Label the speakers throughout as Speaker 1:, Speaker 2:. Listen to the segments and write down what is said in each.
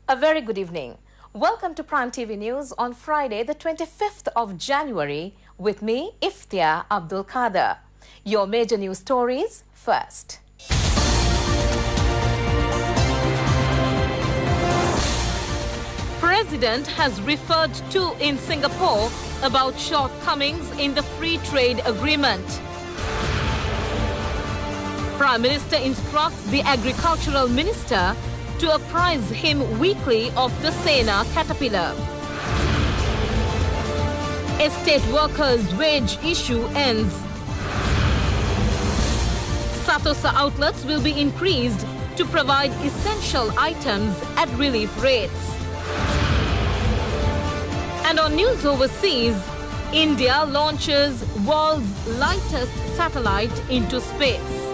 Speaker 1: A very good evening. Welcome to Prime TV News on Friday, the 25th of January, with me, Iftia Abdul Kader. Your major news stories first. President has referred to in Singapore about shortcomings in the free trade agreement. Prime Minister instructs the Agricultural Minister to apprise him weekly of the Sena caterpillar. Estate workers' wage issue ends. Satosa outlets will be increased to provide essential items at relief rates. And on news overseas, India launches world's lightest satellite into space.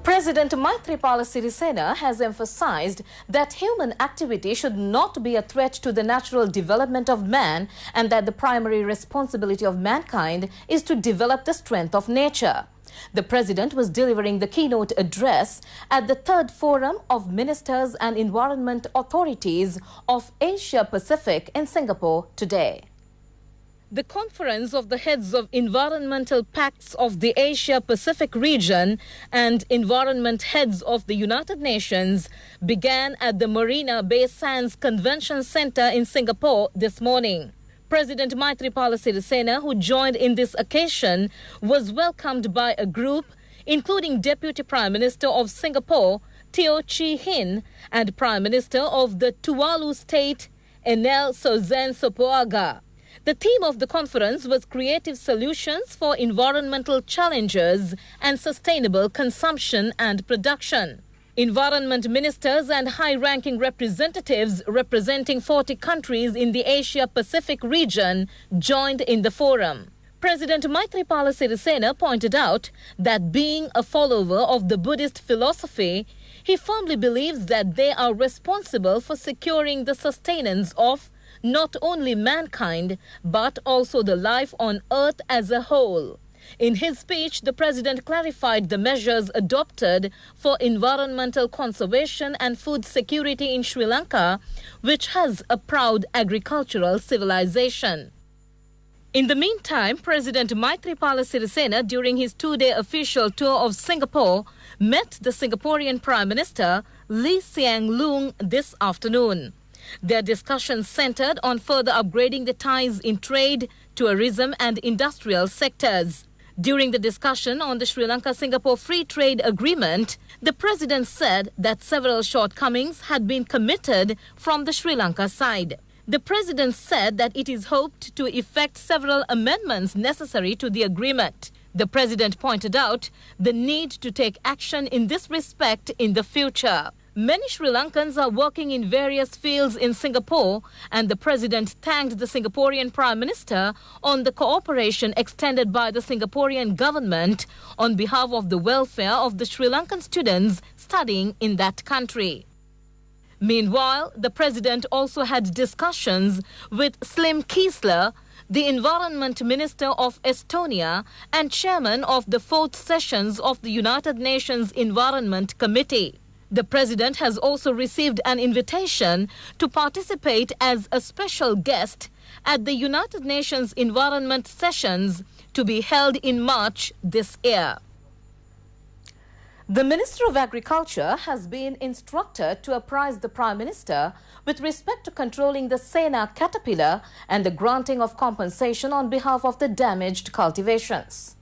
Speaker 1: President Maithripala Sirisena has emphasized that human activity should not be a threat to the natural development of man and that the primary responsibility of mankind is to develop the strength of nature. The president was delivering the keynote address at the third forum of ministers and environment authorities of Asia Pacific in Singapore today. The conference of the heads of environmental pacts of the Asia-Pacific region and environment heads of the United Nations began at the Marina Bay Sands Convention Center in Singapore this morning. President Maithripala Sirisena, who joined in this occasion, was welcomed by a group including Deputy Prime Minister of Singapore, Teo Chee Hin, and Prime Minister of the Tuvalu State, Enel Sozen Sopoaga. The theme of the conference was Creative Solutions for Environmental Challenges and Sustainable Consumption and Production. Environment ministers and high-ranking representatives representing 40 countries in the Asia-Pacific region joined in the forum. President Maithripala Sirisena pointed out that being a follower of the Buddhist philosophy, he firmly believes that they are responsible for securing the sustenance of not only mankind, but also the life on earth as a whole. In his speech, the president clarified the measures adopted for environmental conservation and food security in Sri Lanka, which has a proud agricultural civilization. In the meantime, President Maithripala Sirisena, during his two-day official tour of Singapore, met the Singaporean Prime Minister Lee Hsien Loong this afternoon. Their discussions centered on further upgrading the ties in trade, tourism and industrial sectors. During the discussion on the Sri Lanka-Singapore Free Trade Agreement, the president said that several shortcomings had been committed from the Sri Lanka side. The president said that it is hoped to effect several amendments necessary to the agreement. The president pointed out the need to take action in this respect in the future. Many Sri Lankans are working in various fields in Singapore, and the president thanked the Singaporean Prime Minister on the cooperation extended by the Singaporean government on behalf of the welfare of the Sri Lankan students studying in that country. Meanwhile, the president also had discussions with Slim Kiesler, the Environment Minister of Estonia and Chairman of the 4th Sessions of the United Nations Environment Committee. The president has also received an invitation to participate as a special guest at the United Nations Environment Sessions to be held in March this year. The Minister of Agriculture has been instructed to apprise the Prime Minister with respect to controlling the Sena caterpillar and the granting of compensation on behalf of the damaged cultivations.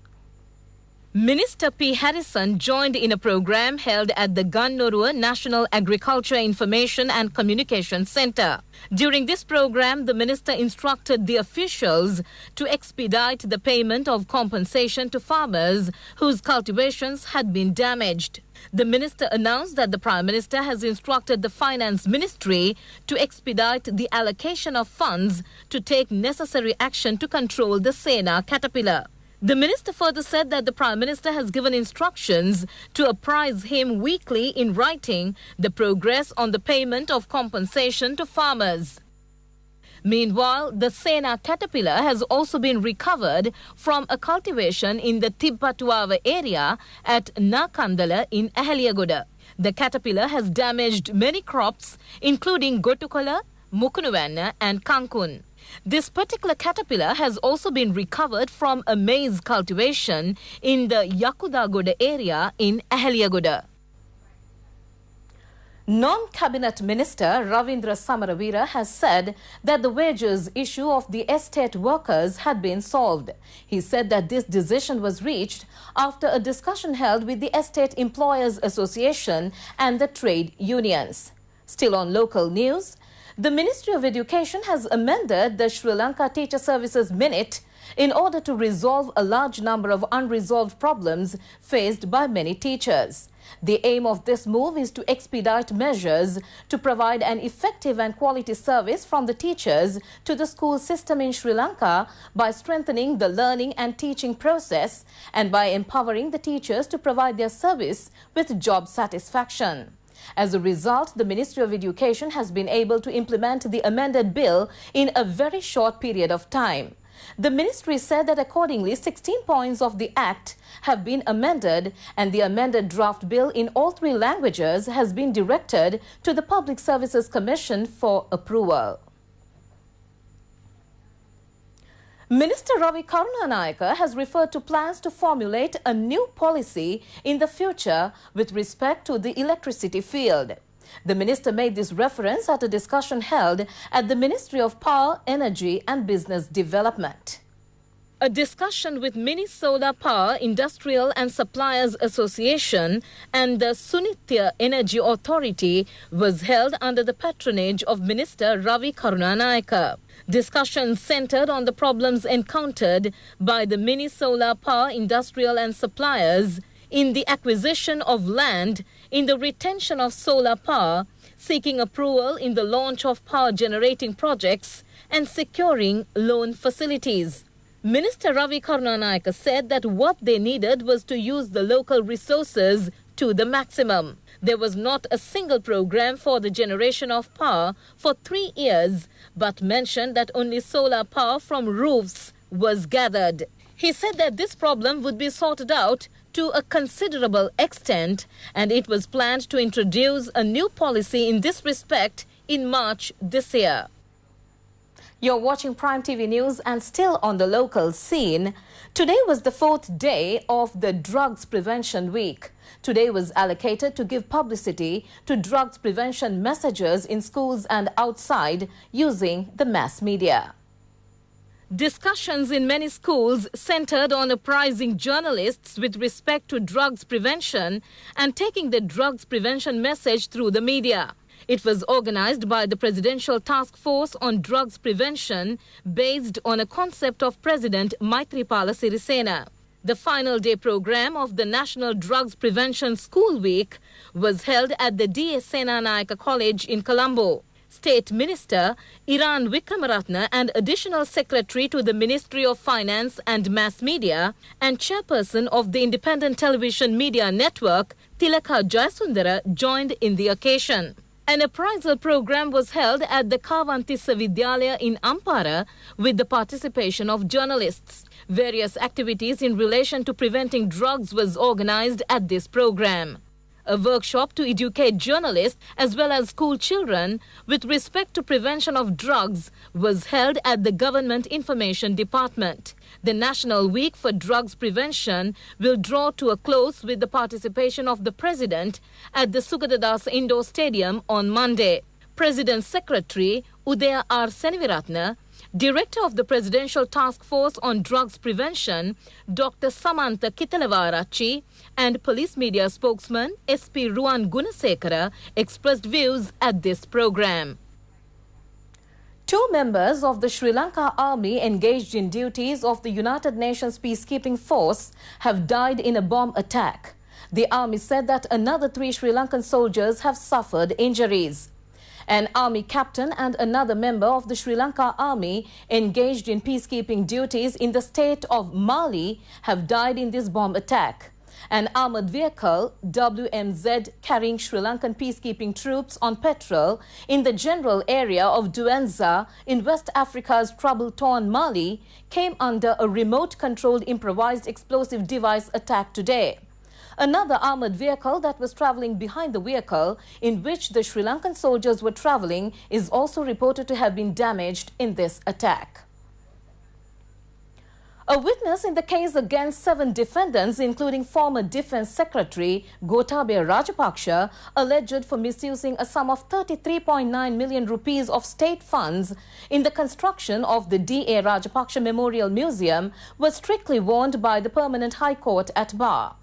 Speaker 1: Minister P. Harrison joined in a program held at the Gannorua National Agriculture Information and Communication Centre. During this program, the minister instructed the officials to expedite the payment of compensation to farmers whose cultivations had been damaged. The minister announced that the Prime Minister has instructed the Finance Ministry to expedite the allocation of funds to take necessary action to control the Sena caterpillar. The minister further said that the Prime Minister has given instructions to apprise him weekly in writing the progress on the payment of compensation to farmers. Meanwhile, the Sena caterpillar has also been recovered from a cultivation in the Tibbatuava area at Nakandala in Ahaliyagoda. The caterpillar has damaged many crops, including Gotukola, Mukunuwanna and Kankun. This particular caterpillar has also been recovered from a maize cultivation in the Yakudagoda area in Ahaliyagoda. Non-Cabinet Minister Ravindra Samaravira has said that the wages issue of the estate workers had been solved. He said that this decision was reached after a discussion held with the Estate Employers Association and the trade unions. Still on local news, the Ministry of Education has amended the Sri Lanka Teacher Services Minute in order to resolve a large number of unresolved problems faced by many teachers. The aim of this move is to expedite measures to provide an effective and quality service from the teachers to the school system in Sri Lanka by strengthening the learning and teaching process and by empowering the teachers to provide their service with job satisfaction. As a result, the Ministry of Education has been able to implement the amended bill in a very short period of time. The ministry said that accordingly 16 points of the Act have been amended and the amended draft bill in all 3 languages has been directed to the Public Services Commission for approval. Minister Ravi Karunanayake has referred to plans to formulate a new policy in the future with respect to the electricity field. The minister made this reference at a discussion held at the Ministry of Power, Energy and Business Development. A discussion with Mini Solar Power Industrial and Suppliers Association and the Sunithya Energy Authority was held under the patronage of Minister Ravi Karunanayake. Discussions centered on the problems encountered by the Mini Solar Power Industrial and Suppliers in the acquisition of land, in the retention of solar power, seeking approval in the launch of power generating projects and securing loan facilities. Minister Ravi Karunanayake said that what they needed was to use the local resources to the maximum. There was not a single program for the generation of power for 3 years, but mentioned that only solar power from roofs was gathered. He said that this problem would be sorted out to a considerable extent and it was planned to introduce a new policy in this respect in March this year. You're watching Prime TV News and still on the local scene. Today was the 4th day of the Drugs Prevention Week. Today was allocated to give publicity to drugs prevention messages in schools and outside using the mass media. Discussions in many schools centered on apprising journalists with respect to drugs prevention and taking the drugs prevention message through the media. It was organized by the Presidential Task Force on Drugs Prevention based on a concept of President Maithripala Sirisena. The final day program of the National Drugs Prevention School Week was held at the D.S. Senanayake College in Colombo. State Minister Iran Vikramaratne and Additional Secretary to the Ministry of Finance and Mass Media and Chairperson of the Independent Television Media Network Tilaka Jayasundara joined in the occasion. An appraisal program was held at the Kavantissa Vidyalaya in Ampara with the participation of journalists. Various activities in relation to preventing drugs was organized at this program. A workshop to educate journalists as well as school children with respect to prevention of drugs was held at the Government Information Department. The National Week for Drugs Prevention will draw to a close with the participation of the President at the Sugadadas Indoor Stadium on Monday. President Secretary Udaya R. Seniviratne, Director of the Presidential Task Force on Drugs Prevention, Dr. Samantha Kitalevarachi, and police media spokesman SP Ruan Gunasekara expressed views at this program. 2 members of the Sri Lanka Army engaged in duties of the United Nations Peacekeeping Force have died in a bomb attack. The army said that another 3 Sri Lankan soldiers have suffered injuries. An army captain and another member of the Sri Lanka Army engaged in peacekeeping duties in the state of Mali have died in this bomb attack. An armoured vehicle, WMZ, carrying Sri Lankan peacekeeping troops on patrol in the general area of Duenza in West Africa's trouble-torn Mali, came under a remote-controlled improvised explosive device attack today. Another armoured vehicle that was travelling behind the vehicle in which the Sri Lankan soldiers were travelling is also reported to have been damaged in this attack. A witness in the case against 7 defendants, including former Defence Secretary Gotabaya Rajapaksa, alleged for misusing a sum of 33.9 million rupees of state funds in the construction of the D.A. Rajapaksa Memorial Museum, was strictly warned by the Permanent High Court at Bar.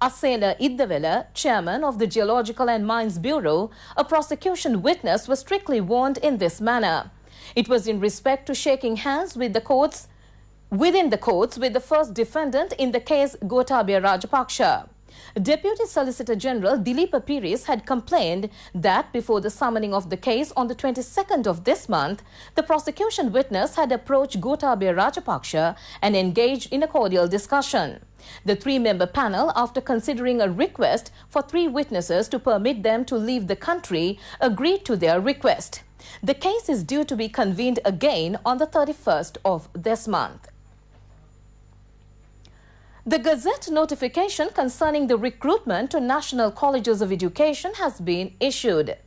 Speaker 1: Asela Iddavela, chairman of the Geological and Mines Bureau, a prosecution witness, was strictly warned in this manner. It was in respect to shaking hands with the courts within the courts with the first defendant in the case, Gotabaya Rajapaksa. Deputy Solicitor General Dileepa Piris had complained that before the summoning of the case on the 22nd of this month, the prosecution witness had approached Gotabaya Rajapaksa and engaged in a cordial discussion. The 3-member panel, after considering a request for 3 witnesses to permit them to leave the country, agreed to their request. The case is due to be convened again on the 31st of this month. The Gazette notification concerning the recruitment to National Colleges of Education has been issued.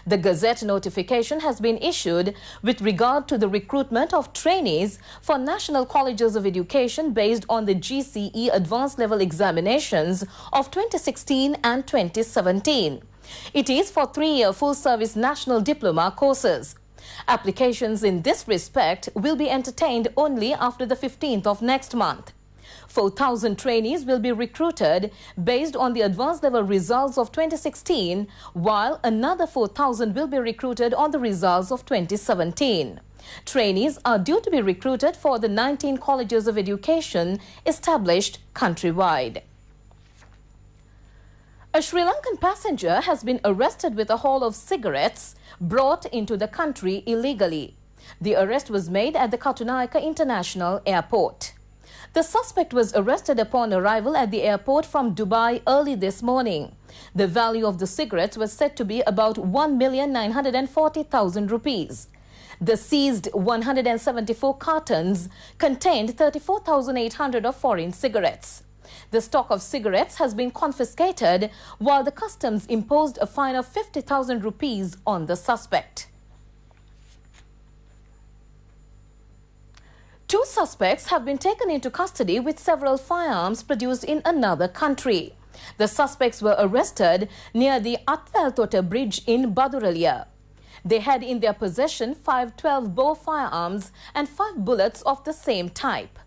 Speaker 1: The Gazette notification has been issued with regard to the recruitment of trainees for National Colleges of Education based on the GCE Advanced Level Examinations of 2016 and 2017. It is for 3-year full-service National Diploma courses. Applications in this respect will be entertained only after the 15th of next month. 4,000 trainees will be recruited based on the advanced level results of 2016, while another 4,000 will be recruited on the results of 2017. Trainees are due to be recruited for the 19 colleges of education established countrywide. A Sri Lankan passenger has been arrested with a haul of cigarettes brought into the country illegally. The arrest was made at the Katunayaka International Airport. The suspect was arrested upon arrival at the airport from Dubai early this morning. The value of the cigarettes was said to be about 1,940,000 rupees. The seized 174 cartons contained 34,800 of foreign cigarettes. The stock of cigarettes has been confiscated, while the customs imposed a fine of 50,000 rupees on the suspect. 2 suspects have been taken into custody with several firearms produced in another country. The suspects were arrested near the Atwaltota Bridge in Baduralia. They had in their possession 5 12-bore firearms and 5 bullets of the same type.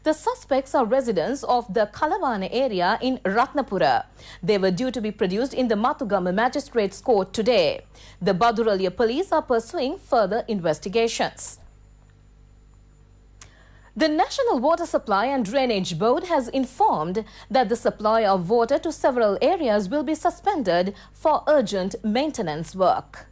Speaker 1: The suspects are residents of the Kalawana area in Ratnapura. They were due to be produced in the Matugama Magistrates Court today. The Baduralia police are pursuing further investigations. The National Water Supply and Drainage Board has informed that the supply of water to several areas will be suspended for urgent maintenance work.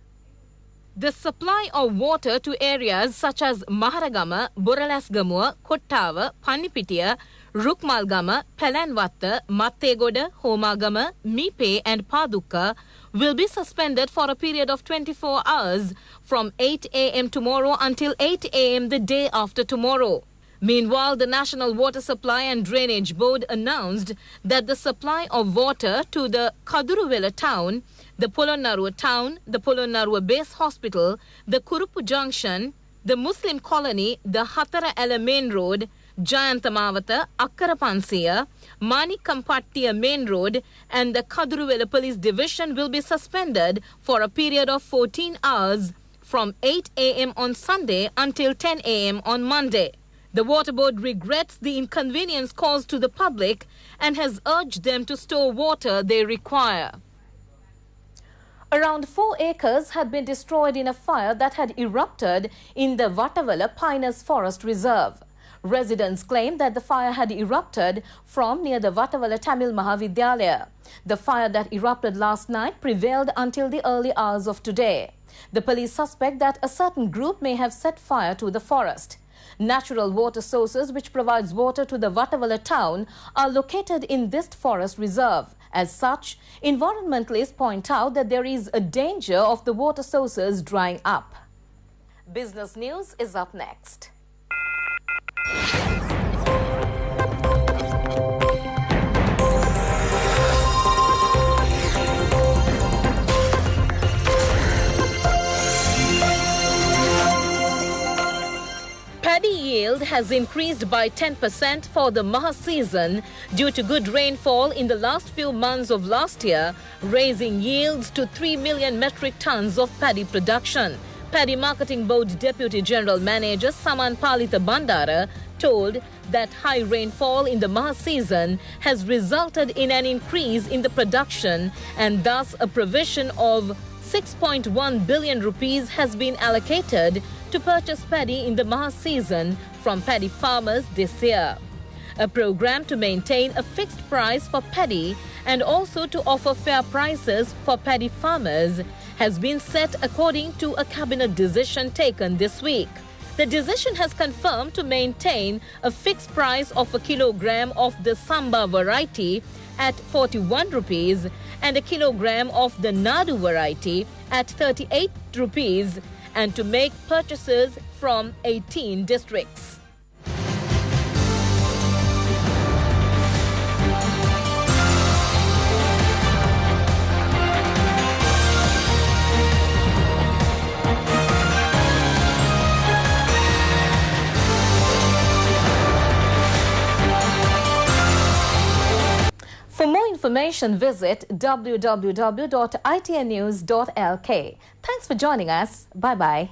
Speaker 1: The supply of water to areas such as Maharagama, Boralasgamuwa, Kottawa, Pannipitiya, Rukmalgama, Palanwatta, Mattegoda, Homagama, Mipe and Padukka will be suspended for a period of 24 hours from 8 a.m. tomorrow until 8 a.m. the day after tomorrow. Meanwhile, the National Water Supply and Drainage Board announced that the supply of water to the Kaduruvela town, the Polonnaruwa town, the Polonnaruwa Base Hospital, the Kurupu Junction, the Muslim Colony, the Hatara Ela Main Road, Jayantamawata, Akkarapansiya, Manikampattiya Main Road and the Kaduruvela Police Division will be suspended for a period of 14 hours from 8 a.m. on Sunday until 10 a.m. on Monday. The Water Board regrets the inconvenience caused to the public and has urged them to store water they require. Around 4 acres had been destroyed in a fire that had erupted in the Vatavala Pinus Forest Reserve. Residents claim that the fire had erupted from near the Vatavala Tamil Mahavidyalaya. The fire that erupted last night prevailed until the early hours of today. The police suspect that a certain group may have set fire to the forest. Natural water sources which provides water to the Vatavala town are located in this forest reserve. As such, environmentalists point out that there is a danger of the water sources drying up. Business News is up next. Paddy yield has increased by 10% for the Maha season due to good rainfall in the last few months of last year, raising yields to 3 million metric tons of paddy production. Paddy Marketing Board Deputy General Manager Saman Palitha Bandara told that high rainfall in the Maha season has resulted in an increase in the production, and thus a provision of 6.1 billion rupees has been allocated to purchase paddy in the Maha season from paddy farmers this year. A program to maintain a fixed price for paddy and also to offer fair prices for paddy farmers has been set according to a cabinet decision taken this week. The decision has confirmed to maintain a fixed price of a kilogram of the Samba variety at 41 rupees and a kilogram of the Nadu variety at 38 rupees, and to make purchases from 18 districts. For more information, visit www.itnnews.lk. Thanks for joining us. Bye-bye.